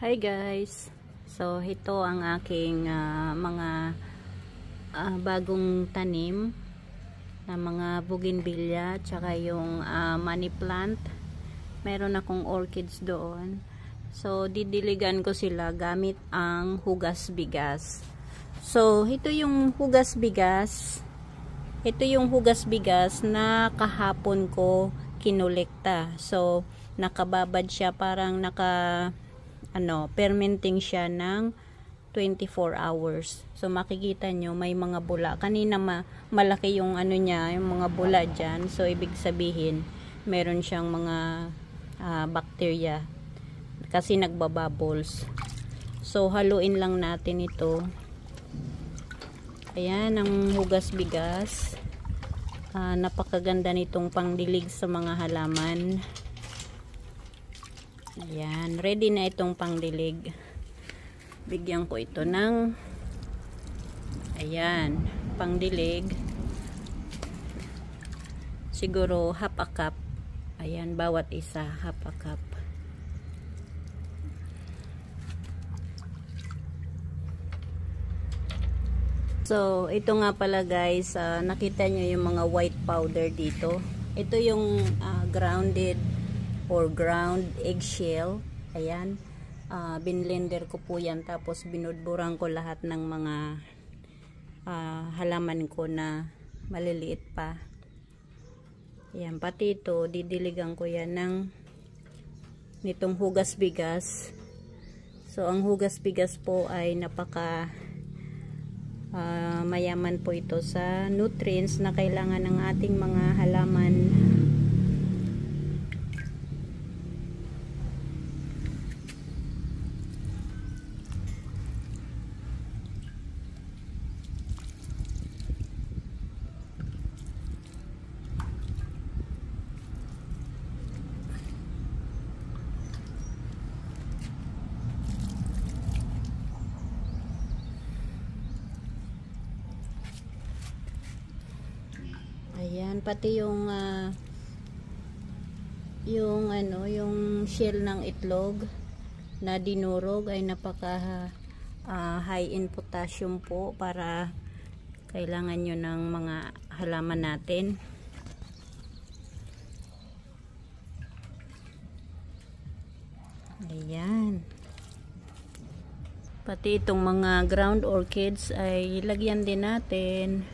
Hi guys! So ito ang aking mga bagong tanim na mga bougainvillea tsaka yung money plant. Meron akong orchids doon. So didiligan ko sila gamit ang hugas bigas. So ito yung hugas bigas. Ito yung hugas bigas na kahapon ko kinolekta. So nakababad siya, parang fermenting siya ng 24 hours. So makikita nyo may mga bula. Kanina malaki yung niya, yung mga bula dyan. So ibig sabihin meron siyang mga bacteria kasi nagbabubbles. So haluin lang natin ito. Ayan ang hugas bigas. Napakaganda nitong pangdilig sa mga halaman. Ayan, ready na itong pangdilig. Bigyan ko ito ng pangdilig. Siguro half a cup. Ayan, bawat isa half a cup. So, ito nga pala guys, nakita nyo yung mga white powder dito. Ito yung grounded or ground eggshell. Ayan, binlender ko po yan, tapos binudburan ko lahat ng mga halaman ko na maliliit pa. Ayan, pati ito didiligan ko yan nitong hugas bigas. So ang hugas bigas po ay napaka mayaman po ito sa nutrients na kailangan ng ating mga halaman. Ayan, pati yung shell ng itlog na dinurog ay napaka high in potassium po, para kailangan nyo ng mga halaman natin. Ayan. Pati itong mga ground orchids ay lagyan din natin.